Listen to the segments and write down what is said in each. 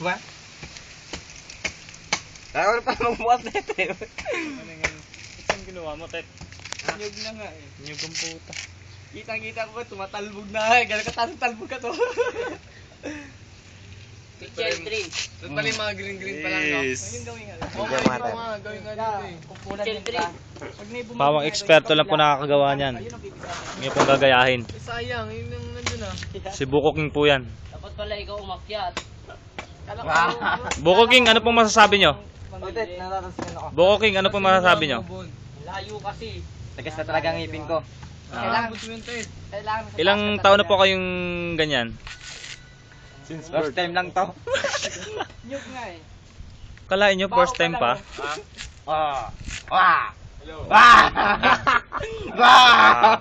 Ba? Kaya pa magbukas na ito eh. Ano nga? Saan ginawa mo, Tet? Nyug na nga eh. Nyug ang puta. Kitang-kita ko, tumatalbog na eh. Gano'n ka talbog ka to. Picture 3. Doon pala yung mga green-green pa lang, no? Yes. Ayun gawin nga. Hindi Oo, ka nga, mata. ikaw nga. Gawin nga dito eh. Picture 3. Pawang eksperto lang po nakakagawa niyan. Ngayon pong gagayahin. Eh, sayang, yun yung nandun ah. Si Buko King po yan. Dapat pala ikaw umakyat. Kala ko, Buko King, ano pong masasabi nyo? Otet, natatasgan ako. Buko King, ano pong masasabi nyo? Layo kasi. Tagas na talaga ang ngipin ko. Kailangan mo tumento eh. Ilang taon na po kayong ganyan? Since first time lang to. Nyug nga eh. Kalain nyo, first time pa? Ah. Wah. Wah. Wah.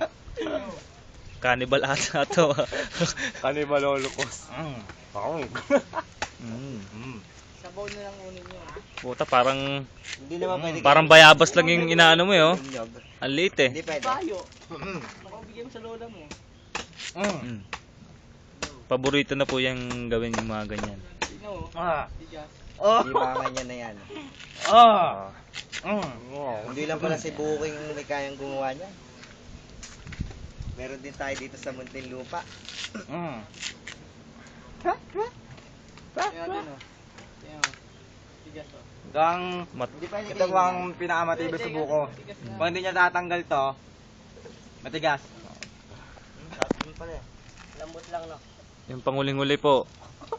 Cannibal ata to. Cannibal Holocaust. Sabaw na lang unin nyo. Puta, parang Hindi naman pwede. parang bayabas lang yung inaano mo eh, oh. Ang liit eh. Hindi pwede. Bayo. Makabigay mo sa lola mo. Mm. Paborito na po yung gawin yung mga ganyan. Sino? Ah. Tigas. Oh. Ibangan niya na yan. Ah. Hindi lang pala si Buking may kayang gumawa niya. Meron din tayo dito sa Muntinlupa. Kaya din oh. Kaya oh. Tigas oh. Gang, Hindi pwede ito po ang pinakamatibay sa buko. Pag hindi niya tatanggal to, matigas. Lambot lang no. Yung panguling-huli po,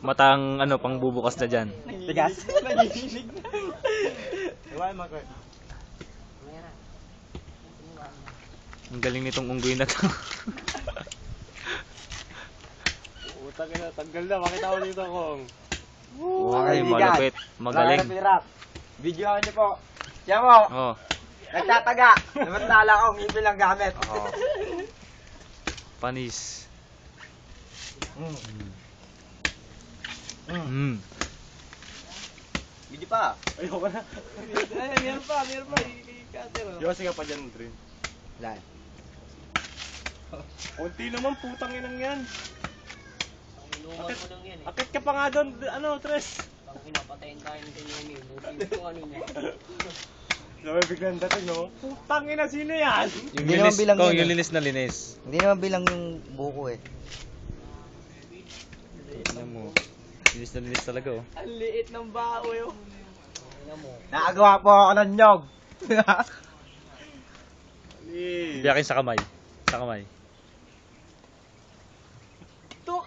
matang ano, pang bubukas na dyan. Tigas. Nagiginig na. Iwan mo ko. Ang galing nitong unggoy na to. Utang ina, tanggal na. Makita ko dito kong. Ay, malupit. Magaling. Video niyo po. Siya mo, Oh. nagtataga. Namantala ko, ngipin lang gamit. Oh. Panis. Mm. Video pa. Ayoko na. Ay, meron pa. I-cutter oh. Yosi ka pa dyan, Dream. Lan. Kunti naman, putang inang yan. Inuman mo lang yan eh. Akit ka pa nga doon, ano, Tres. Pag pinapatayin tayo ng tinemi, busin ko kanina. Sabi biglang dating, no? Putang ina, sino yan? Yung Hindi naman linis, bilang kung yun yung eh. linis na linis. Hindi naman bilang yung buko eh. Tignan mo. Linis na linis talaga, oh. Ang liit ng baoy oh. Nakagawa po ako ng nyog. Biyakin sa kamay. Sa kamay. Tuk!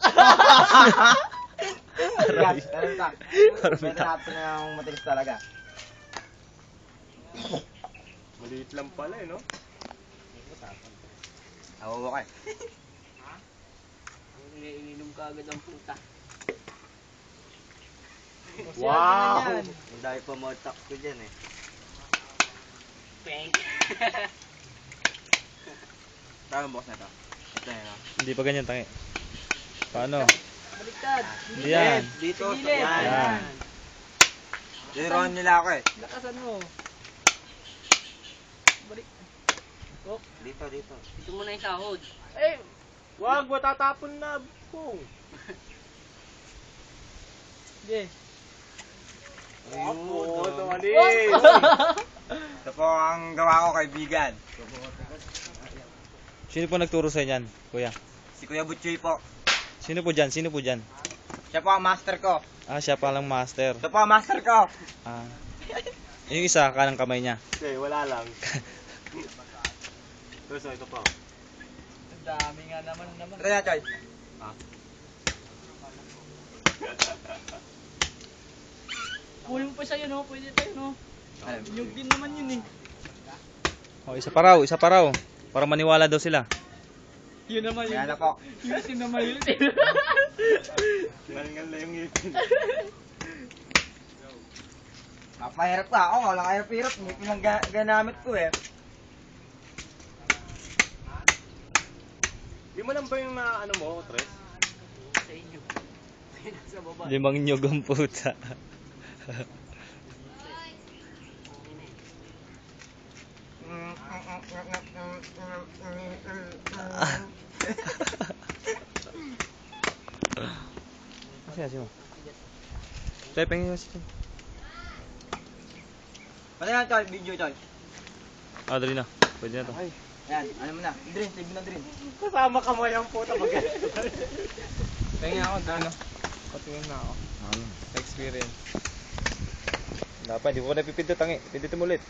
Tigas, ganun ka. Parang Pwede natin na yung matigas talaga. Maliit lang pala eh, no? Awawa ka eh. Iniinom ka agad ang puta. Wow! Ang dami pa mga talks ko dyan eh. Peng. Parang box na ito. Ito yun, no? Hindi pa ganyan, tangi. Paano? Baliktad. Hindi yan. Dito, Sa gilid. yan. Yan. Dinuruan nila ako eh. Lakasan mo. Balik. Oh, Dito, dito. ito muna yung sahod. Eh, Wag, matatapon na. Kung. yeah. Ayun, tumali. Ito po ang gawa ko kaibigan. Sino po nagturo sa inyan, kuya? Si Kuya Butchoy po. Sino po dyan? Sino po dyan? Siya po ang master ko. Ah, siya palang master. Ito po ang master ko. Ah. Yung isa, kanang kamay niya. Hindi, wala lang. So, ito po. Ang dami nga naman. Ito na, Choy. Kunin mo pa sa'yo, no? Pwede tayo, no? Nyug din naman yun, eh. Oh, isa pa raw, isa pa raw. Para maniwala daw sila. Yun naman, Ayan na po. Yun naman yun, eh. Ngal na yung ngipin. Mapahirap ka ako, walang hirap-hirap. Ngipin lang ganamit ko eh. Di mo lang ba yung na ano mo, Tres? Sa inyo. Sa baba. Limang nyog ang puta. Kasi mo. Tayo, pahingin mo si Chen. Ano yan, tol? Video, tol. Ah, dali na. Pwede na to. Yan, ano mo na. Drin, save mo na drin. Kasama ka mo yung puta mag Tingin ako doon, no? Patingin na ako. Ano? Experience. Dapat, di ko pa napipindot, tangi. Pindutin mo ulit.